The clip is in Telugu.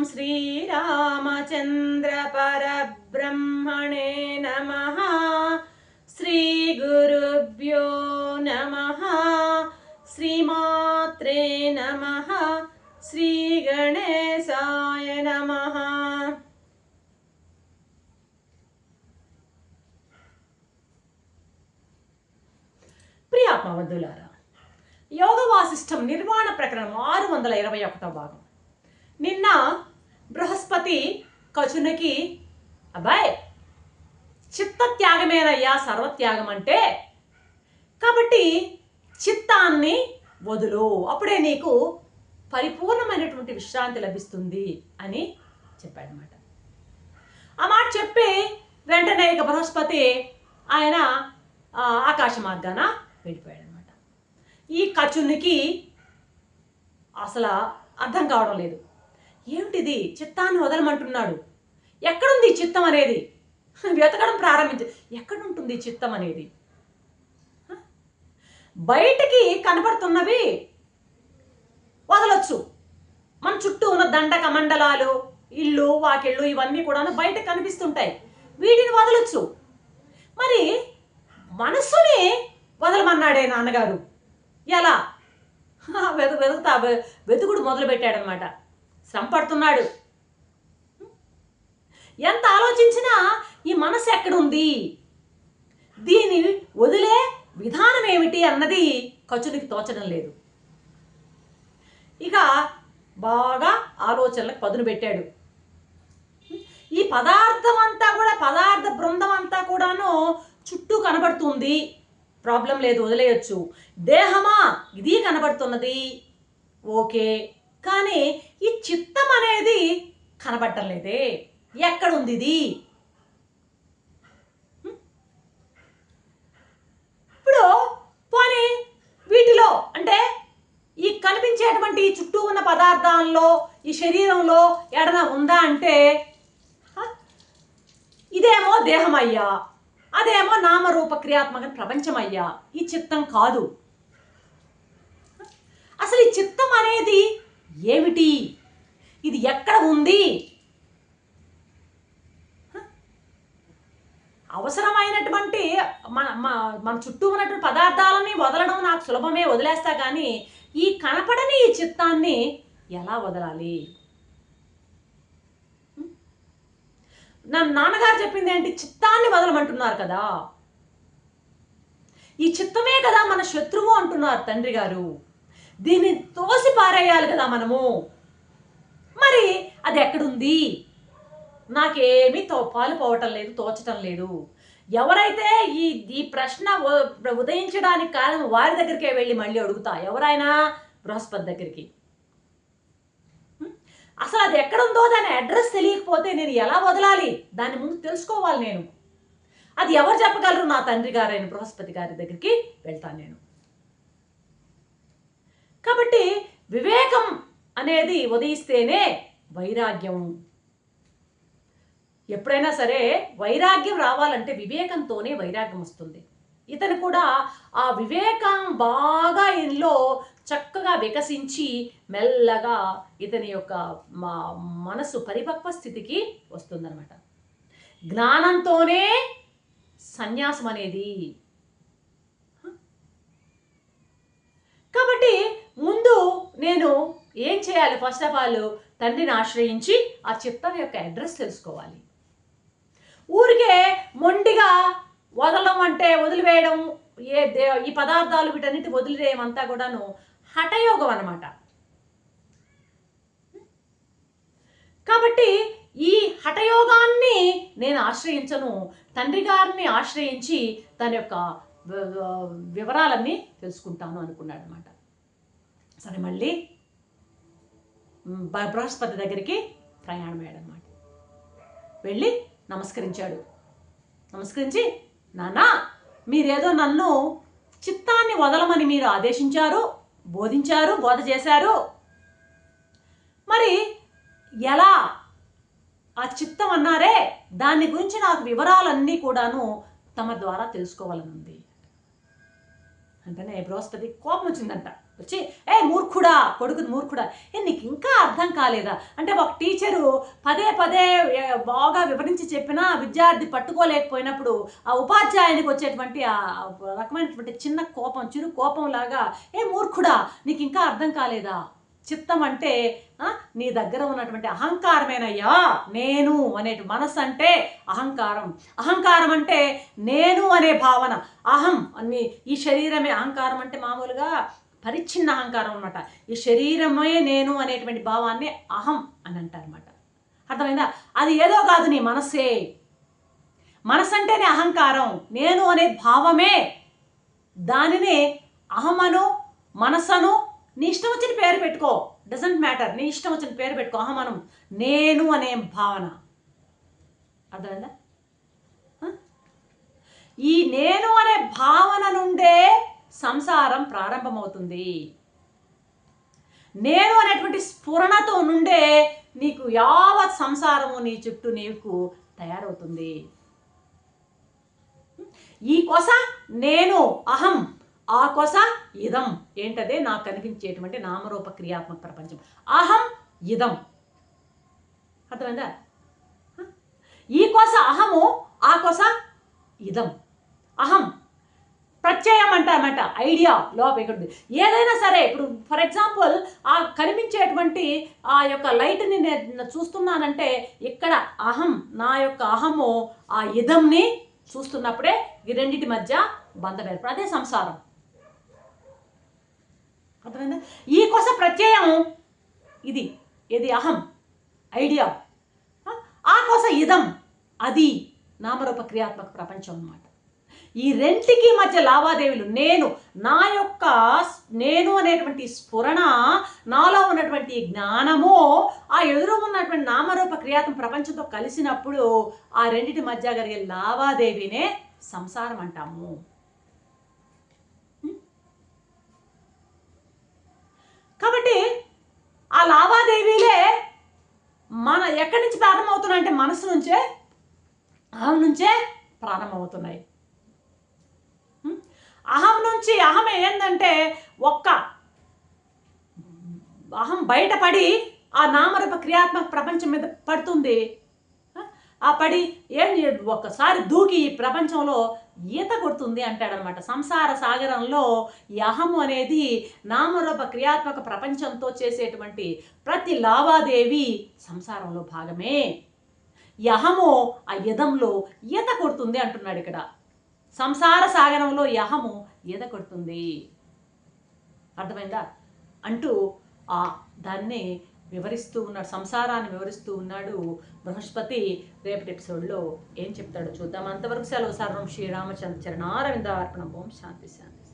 श्रीरामचंद्र परब्रह्मणे नमः। श्रीगुरुभ्यो नमः। श्रीमात्रे नमः। श्रीगणेशाय नमः। ప్రియాత్మవద్దులారా, యోగ వాసిష్టం నిర్వాణ ప్రకరణం 621వ భాగం. నిన్న బృహస్పతి కచునికి అబ్బాయి చిత్తత్యాగమేనయ్యా సర్వత్యాగం అంటే, కాబట్టి చిత్తాన్ని వదులు, అప్పుడే నీకు పరిపూర్ణమైనటువంటి విశ్రాంతి లభిస్తుంది అని చెప్పాడనమాట. ఆ మాట చెప్పి వెంటనే ఇక బృహస్పతి ఆయన ఆకాశ మార్గాన వెళ్ళిపోయాడనమాట. ఈ కచునికి అసలు అర్థం కావడం లేదు. ఏమిటిది, చిత్తాన్ని వదలమంటున్నాడు, ఎక్కడుంది చిత్తం అనేది వెతకడం ప్రారంభించి, ఎక్కడుంటుంది చిత్తం అనేది? బయటికి కనపడుతున్నవి వదలొచ్చు, మన చుట్టూ ఉన్న దండక మండలాలు, ఇళ్ళు వాకిళ్ళు ఇవన్నీ కూడా బయటకు కనిపిస్తుంటాయి, వీటిని వదలొచ్చు. మరి మనస్సుని వదలమన్నాడే నాన్నగారు, ఎలా? వెతుకుడు మొదలు పెట్టాడనమాట. శ్రమ పడుతున్నాడు. ఎంత ఆలోచించినా ఈ మనసు ఎక్కడుంది, దీని వదిలే విధానం ఏమిటి అన్నది కచునికి తోచడం లేదు. ఇక బాగా ఆలోచనలకు పదును పెట్టాడు. ఈ పదార్థం అంతా కూడా, పదార్థ బృందం అంతా కూడాను చుట్టూ కనబడుతుంది, ప్రాబ్లం లేదు, వదిలేయచ్చు. దేహమా, ఇది కనబడుతున్నది, ఓకే, కానీ ఈ చిత్తం అనేది కనబడటం లేదే, ఎక్కడుంది ఇది? ఇప్పుడు పోనీ వీటిలో అంటే ఈ కనిపించేటువంటి చుట్టూ ఉన్న పదార్థాల్లో ఈ శరీరంలో ఎడన ఉందా అంటే, ఇదేమో దేహమయ్యా, అదేమో నామరూప క్రియాత్మక ప్రపంచమయ్యా, ఈ చిత్తం కాదు. అసలు ఈ చిత్తం అనేది ఏమిటి, ఇది ఎక్కడ ఉంది? అవసరమైనటువంటి మన చుట్టూ ఉన్నటువంటి పదార్థాలని వదలడం నాకు సులభమే, వదిలేస్తా, కానీ ఈ కనపడని ఈ చిత్తాన్ని ఎలా వదలాలి? నా నాన్నగారు చెప్పింది ఏంటి, చిత్తాన్ని వదలమంటున్నారు కదా, ఈ చిత్తమే కదా మన శత్రువు అంటున్నారు తండ్రి గారు, దీన్ని తోసి పారేయాలి కదా మనము. మరి అది ఎక్కడుంది? నాకేమీ పాలు పోవటం లేదు, తోచటం లేదు. ఎవరైతే ఈ ప్రశ్న ఉదయించడానికి కారణం వారి దగ్గరికే వెళ్ళి మళ్ళీ అడుగుతా, ఎవరైనా బృహస్పతి దగ్గరికి. అసలు అది ఎక్కడుందో దాని అడ్రస్ తెలియకపోతే నేను ఎలా వదలాలి, దాని ముందు తెలుసుకోవాలి నేను. అది ఎవరు చెప్పగలరు? నా తండ్రి గారైన బృహస్పతి గారి దగ్గరికి వెళ్తాను నేను. కాబట్టి వివేకం అనేది ఉదయిస్తేనే వైరాగ్యం. ఎప్పుడైనా సరే వైరాగ్యం రావాలంటే వివేకంతోనే వైరాగ్యం వస్తుంది. ఇతను కూడా ఆ వివేకం బాగా ఇంట్లో చక్కగా వికసించి మెల్లగా ఇతని యొక్క మనసు పరిపక్వ స్థితికి వస్తుందన్నమాట. జ్ఞానంతోనే సన్యాసం అనేది. కాబట్టి ముందు నేను ఏం చేయాలి? ఫస్ట్ ఆఫ్ ఆల్ తండ్రిని ఆశ్రయించి ఆ చిత్తం యొక్క అడ్రస్ తెలుసుకోవాలి. ఊరికే మొండిగా వదలడం అంటే వదిలివేయడం, ఈ పదార్థాలు వీటన్నిటి వదిలివేయడం అంతా కూడాను హఠయోగం అన్నమాట. కాబట్టి ఈ హఠయోగాన్ని నేను ఆశ్రయించను, తండ్రి గారిని ఆశ్రయించి తన యొక్క వివరాలన్నీ తెలుసుకుంటాను అనుకున్నాడు అనమాట. సరే, మళ్ళీ బృహస్పతి దగ్గరికి ప్రయాణమయ్యాడనమాట. వెళ్ళి నమస్కరించాడు. నమస్కరించి, నాన్న, మీరేదో నన్ను చిత్తాన్ని వదలమని మీరు ఆదేశించారు, బోధించారు, బోధ చేశారు. మరి ఎలా ఆ చిత్తం అన్నారే, దాని గురించి నాకు వివరాలన్నీ కూడాను తమ ద్వారా తెలుసుకోవాలని ఉంది. అంటేనే బృహస్పతి కోపం వచ్చిందంట వచ్చి ఏ మూర్ఖుడా, కొడుకుని మూర్ఖుడా, నీకు ఇంకా అర్థం కాలేదా అంటే ఒక టీచరు పదే పదే బాగా వివరించి చెప్పినా విద్యార్థి పట్టుకోలేకపోయినప్పుడు ఆ ఉపాధ్యాయునికి వచ్చేటువంటి ఆ రకమైనటువంటి చిన్న కోపం, చిరు కోపంలాగా ఏ మూర్ఖుడా నీకు ఇంకా అర్థం కాలేదా. చిత్తం అంటే నీ దగ్గర ఉన్నటువంటి అహంకారమేనయ్యా. నేను అనే మనసు అంటే అహంకారం. అహంకారం అంటే నేను అనే భావన. అహం అన్ని ఈ శరీరమే. అహంకారం అంటే మామూలుగా పరిచ్ఛిన్న అహంకారం అనమాట. ఈ శరీరమే నేను అనేటువంటి భావాన్ని అహం అని అంటారన్నమాట. అర్థమైందా. అది ఏదో కాదు, నీ మనసే. మనసు అంటేనే అహంకారం, నేను అనే భావమే. దానిని అహమను, మనసను, నీ ఇష్టం వచ్చిన పేరు పెట్టుకో, డజంట్ మ్యాటర్, నీ ఇష్టం వచ్చిన పేరు పెట్టుకో. అహమనం నేను అనే భావన. అర్థమైందా. ఈ నేను అనే భావన నుండే సంసారం ప్రారంభమవుతుంది. నేను అనేటువంటి స్ఫురణతో నుండే నీకు యావత్ సంసారము నీ చుట్టూ నీకు తయారవుతుంది. ఈ కొస నేను, అహం, ఆ కొస ఇదం. ఏంటదే నాకు కనిపించేటువంటి నామరూప క్రియాత్మక ప్రపంచం. అహం ఇదం. అర్థమైందా. ఈ కొస అహము, ఆ కొస ఇదం. అహం ప్రత్యయం అంటారన్నమాట. ఐడియా లోపల ఇక్కడ ఏదైనా సరే. ఇప్పుడు ఫర్ ఎగ్జాంపుల్ ఆ కనిపించేటువంటి ఆ యొక్క లైట్ని నేను చూస్తున్నానంటే ఇక్కడ అహం, నా యొక్క అహము ఆ ఇదంని చూస్తున్నప్పుడే ఈ రెండింటి మధ్య బంధం ఏర్పడు. అదే సంసారం. అర్థమైందా. ఈ కొస ప్రత్యయం ఇది, ఇది అహం ఐడియా. ఆ కొస ఇదం, అది నామరూప క్రియాత్మక ప్రపంచం అన్నమాట. ఈ రెంటికి మధ్య లావాదేవీలు. నేను, నా యొక్క నేను అనేటువంటి స్ఫురణ, నాలో ఉన్నటువంటి జ్ఞానము ఆ ఎదురు ఉన్నటువంటి నామరూప క్రియాత్మక ప్రపంచంతో కలిసినప్పుడు ఆ రెండింటి మధ్య జరిగే లావాదేవీనే సంసారం అంటాము. కాబట్టి ఆ లావాదేవీలే మన ఎక్కడి నుంచి ప్రారంభమవుతున్నాయంటే మనసు నుంచే, అహం నుంచే ప్రారంభమవుతున్నాయి. అహం నుంచి అహం ఏంటంటే ఒక్క అహం బయటపడి ఆ నామరూప క్రియాత్మక ప్రపంచం మీద పడుతుంది. ఆ పడి ఏం ఒక్కసారి దూకి ఈ ప్రపంచంలో ఈత కొడుతుంది అంటాడనమాట. సంసార సాగరంలో ఈ అహము అనేది నామరూప క్రియాత్మక ప్రపంచంతో చేసేటువంటి ప్రతి లావాదేవీ సంసారంలో భాగమే. ఈ అహము ఆ యదంలో ఈత కొడుతుంది అంటున్నాడు ఇక్కడ. సంసార సాగరంలో ఈ అహము ఈత కొడుతుంది. అర్థమైందా అంటూ దాన్ని వివరిస్తూ ఉన్నాడు, సంసారాన్ని వివరిస్తూ ఉన్నాడు బృహస్పతి. రేపటి ఎపిసోడ్లో ఏం చెప్తాడో చూద్దాం. అంతవరకు సెలవు. సర్వం శ్రీరామచంద్ర చరణారవిందార్పణం. ఓం శాంతి శాంతి.